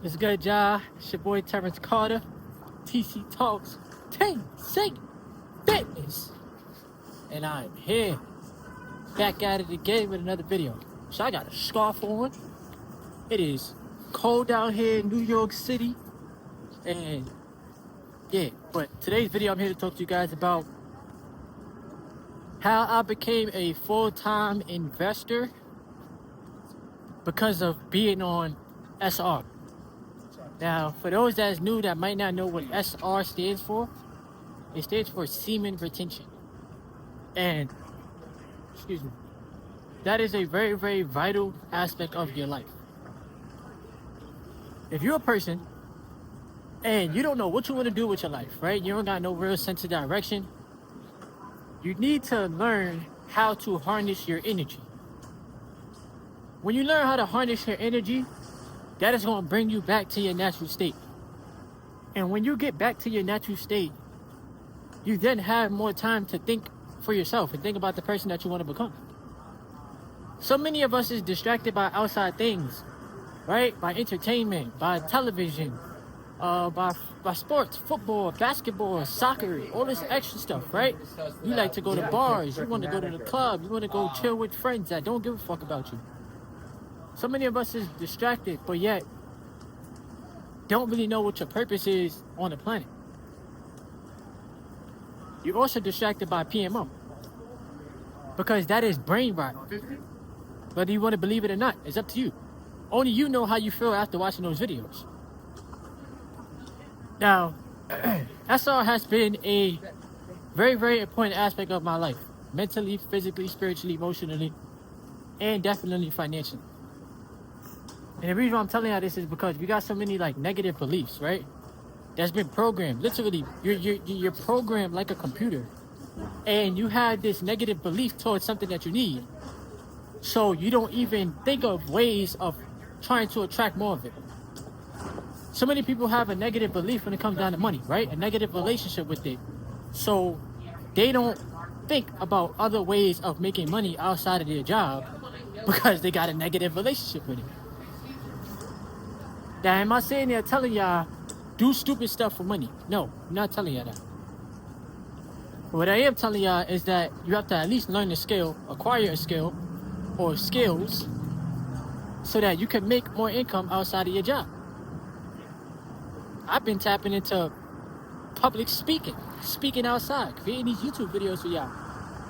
What's good, y'all? It's your boy Terrence Carter. TC Talks TC Fitness. And I'm here, back at it again with another video. So I got a scarf on. It is cold out here in New York City. And yeah, but today's video I'm here to talk to you guys about how I became a full-time investor because of being on SR. Now, for those that's new that might not know what SR stands for, it stands for semen retention. And, excuse me, that is a very, very vital aspect of your life. If you're a person and you don't know what you want to do with your life, right? You don't got no real sense of direction. You need to learn how to harness your energy. When you learn how to harness your energy, that is going to bring you back to your natural state. And when you get back to your natural state, you then have more time to think for yourself and think about the person that you want to become. So many of us is distracted by outside things, right? By entertainment, by television, by sports, football, basketball, soccer, all this extra stuff, right? You like to go to bars, you want to go to the club, you want to go chill with friends that don't give a fuck about you. So many of us is distracted, but yet don't really know what your purpose is on the planet. You're also distracted by PMO, because that is brain rot. Whether you want to believe it or not, it's up to you. Only you know how you feel after watching those videos. Now, SR has been a very, very important aspect of my life. Mentally, physically, spiritually, emotionally, and definitely financially. And the reason why I'm telling you this is because we got so many like negative beliefs, right? That's been programmed. Literally, you're programmed like a computer. And you have this negative belief towards something that you need. So you don't even think of ways of trying to attract more of it. So many people have a negative belief when it comes down to money, right? A negative relationship with it. So they don't think about other ways of making money outside of their job because they got a negative relationship with it. Now, am I saying there telling y'all do stupid stuff for money? No, I'm not telling y'all that. What I am telling y'all is that you have to at least learn a skill, acquire a skill or skills so that you can make more income outside of your job. I've been tapping into public speaking outside, creating these YouTube videos for y'all.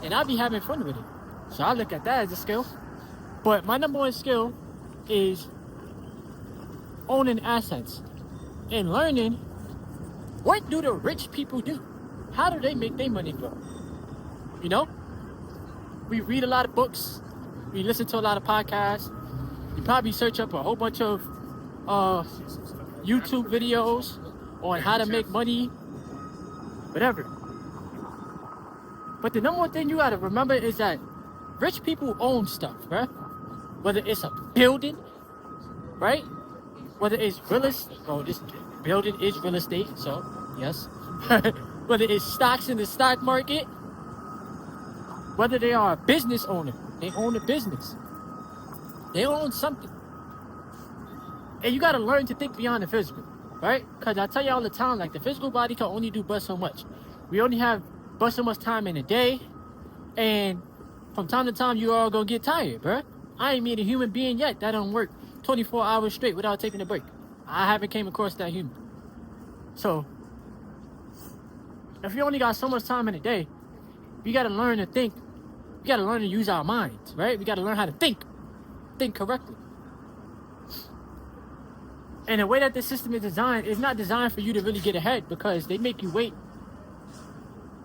And I'll be having fun with it. So I look at that as a skill. But my number one skill is owning assets and learning what do the rich people do? How do they make their money grow? You know, we read a lot of books, we listen to a lot of podcasts, you probably search up a whole bunch of YouTube videos on how to make money, whatever. But the number one thing you gotta remember is that rich people own stuff, right? Whether it's a building, right? Whether it's real estate, well, this building is real estate, so yes. Whether it's stocks in the stock market, whether they are a business owner, they own a business. They own something. And you gotta learn to think beyond the physical, right? Because I tell you all the time, like the physical body can only do but so much. We only have but so much time in a day, and from time to time you all gonna get tired, bruh. I ain't meet a human being yet that don't work 24 hours straight without taking a break. I haven't came across that human. So, if you only got so much time in a day, we gotta learn to think. We gotta learn to use our minds, right? We gotta learn how to think correctly. And the way that the system is designed is not designed for you to really get ahead, because they make you wait.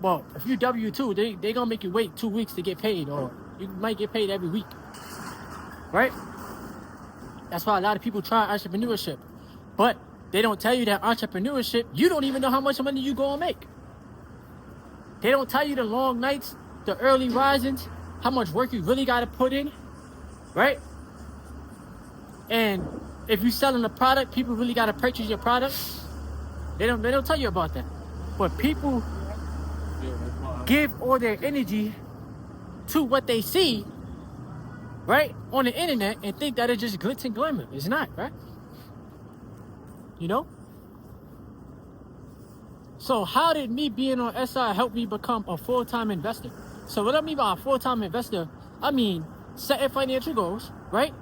Well, if you W-2, they gonna make you wait 2 weeks to get paid, or you might get paid every week, right? That's why a lot of people try entrepreneurship, but they don't tell you that entrepreneurship, you don't even know how much money you gonna make. They don't tell you the long nights, the early risings, how much work you really gotta put in, right? And if you're selling a product, people really gotta purchase your product. They don't tell you about that. But people give all their energy to what they see, right, on the internet, and think that it's just glitz and glamour. It's not, right? you know? So how did me being on SI help me become a full-time investor? So what I mean by a full-time investor, I mean setting financial goals, right?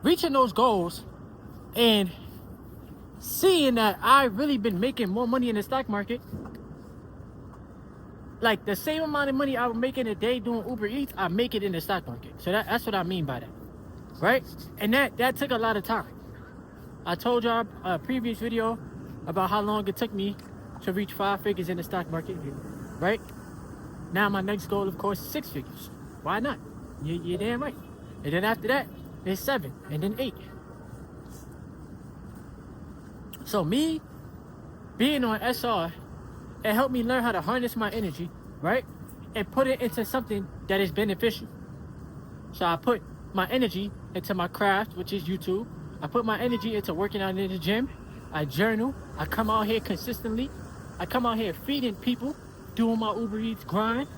Reaching those goals and seeing that I've really been making more money in the stock market. Like the same amount of money I would make in a day doing Uber Eats, I make it in the stock market. So that's what I mean by that, right? And that took a lot of time. I told y'all a previous video about how long it took me to reach 5 figures in the stock market, right? Now my next goal, of course, is 6 figures. Why not? You're damn right. And then after that, it's 7, and then 8. So me being on SR, it helped me learn how to harness my energy, right? And put it into something that is beneficial. So I put my energy into my craft, which is YouTube. I put my energy into working out in the gym. I journal. I come out here consistently. I come out here feeding people, doing my Uber Eats grind,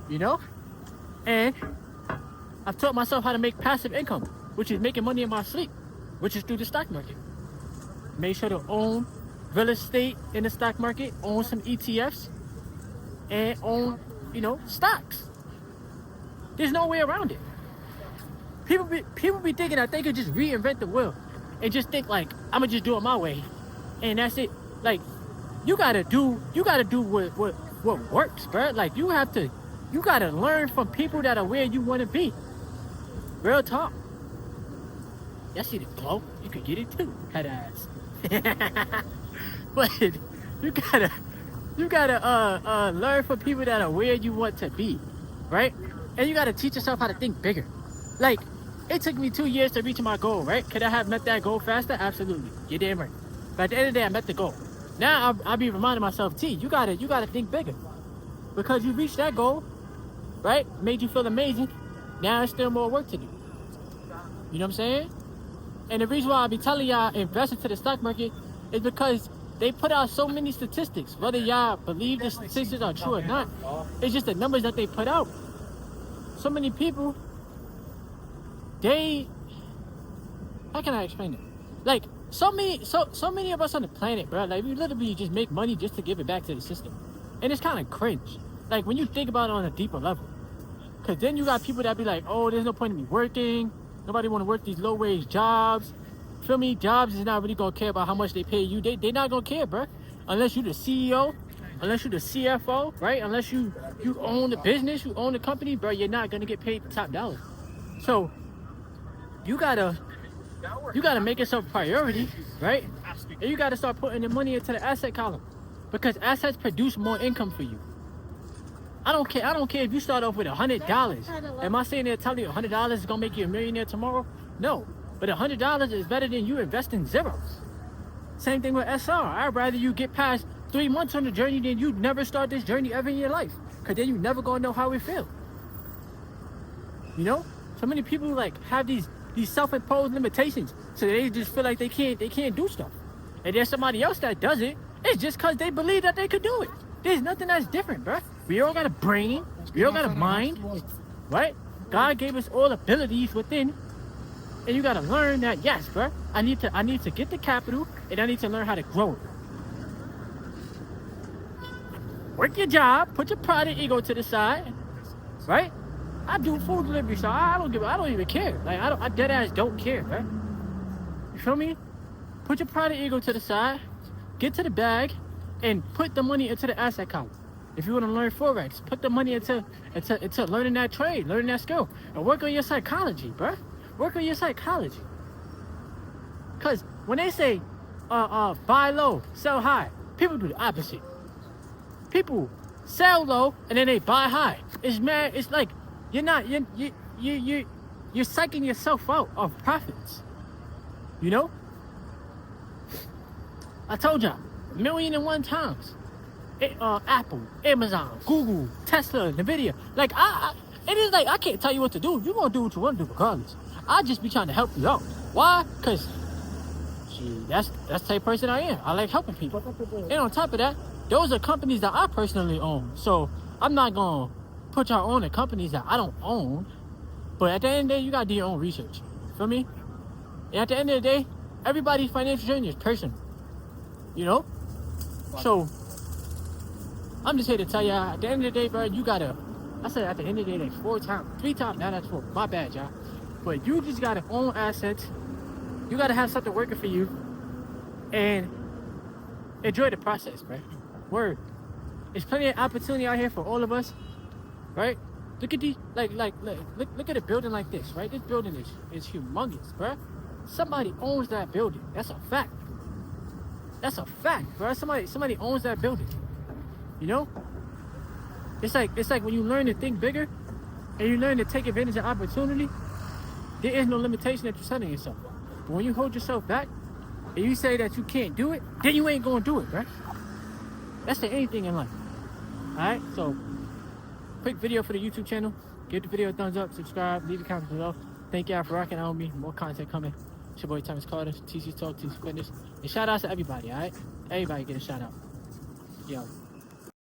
you know? And I've taught myself how to make passive income, which is making money in my sleep, which is through the stock market. Make sure to own real estate in the stock market, own some ETFs, and own, stocks. There's no way around it. People be thinking that they could just reinvent the wheel and just think like, I'ma just do it my way, and that's it. Like, you gotta do what works, bro. Like, you gotta learn from people that are where you wanna be. Real talk. Y'all see the glow? You could get it too, head ass. But you gotta learn from people that are where you want to be, right? And you gotta teach yourself how to think bigger. Like, it took me 2 years to reach my goal, right? Could I have met that goal faster? Absolutely. You're damn right. But at the end of the day, I met the goal. Now I'll be reminding myself, T, you gotta think bigger. Because you reached that goal, right? Made you feel amazing. Now there's still more work to do. You know what I'm saying? And the reason why I be telling y'all invest into the stock market is because they put out so many statistics. Whether y'all believe the statistics are true or not, it's just the numbers that they put out. So many people, how can I explain it? Like, so many of us on the planet, bro, like, we literally just make money just to give it back to the system. And it's kind of cringe. Like, when you think about it on a deeper level. Because then you got people that be like, oh, there's no point in me working. Nobody want to work these low-wage jobs. Feel me? Jobs is not really going to care about how much they pay you. They not going to care, bro. Unless you the CEO, unless you the CFO, right? Unless you own the business, you own the company, bro, you're not going to get paid the top dollar. So, you gotta make yourself a priority, right? And you gotta start putting the money into the asset column, because assets produce more income for you. I don't care if you start off with $100. Am I saying they're telling you $100 is gonna make you a millionaire tomorrow? No, but $100 is better than you investing zeros. Same thing with SR. I'd rather you get past 3 months on the journey than you never start this journey ever in your life, because then you never gonna know how it feels. You know, so many people like have these self-imposed limitations, so they just feel like they can't do stuff. And there's somebody else that does it. It's just because they believe that they could do it. There's nothing that's different, bro. We all got a brain. We all got a mind, right? God gave us all abilities within, and you gotta learn that. Yes, bro. I need to get the capital, and I need to learn how to grow it. Work your job. Put your pride and ego to the side, right? I do food delivery, so I don't even care. Like, I dead ass don't care, right? You feel me? Put your pride and ego to the side, get to the bag, and put the money into the asset column. If you want to learn Forex, put the money into learning that trade, learning that skill, and work on your psychology, bro. Work on your psychology. Cause when they say, buy low, sell high, people do the opposite. People sell low and then they buy high. It's mad. It's like, you're psyching yourself out of profits. You know? I told y'all, 1,000,001 times. Apple, Amazon, Google, Tesla, Nvidia. Like, it is like, I can't tell you what to do. You're gonna do what you want to do regardless. I just be trying to help you out. Why? Because, that's the type of person I am. I like helping people. And on top of that, those are companies that I personally own. So I'm not gonna put y'all on the companies that I don't own. But at the end of the day, you gotta do your own research. Feel me? And at the end of the day, everybody's financial journey is personal. You know? So I'm just here to tell y'all, at the end of the day, bro, you gotta, I said at the end of the day, like 3 times, now that's 4. My bad, y'all. But you just gotta own assets. You gotta have something working for you and enjoy the process, bro. Word. There's plenty of opportunity out here for all of us, right? Look at the look at a building like this, right? This building is humongous, bro. Somebody owns that building. That's a fact. That's a fact, bro. Somebody owns that building. You know? It's like when you learn to think bigger and you learn to take advantage of opportunity, there is no limitation that you're setting yourself. But when you hold yourself back and you say that you can't do it, then you ain't gonna do it, right? That's the anything in life. Alright, so quick video for the YouTube channel. Give the video a thumbs up, subscribe, leave a comment below. Thank y'all for rocking out with me. More content coming. It's your boy Thomas Carter, TC Talk, TC Fitness. And shout outs to everybody, alright? Everybody get a shout out. Yo.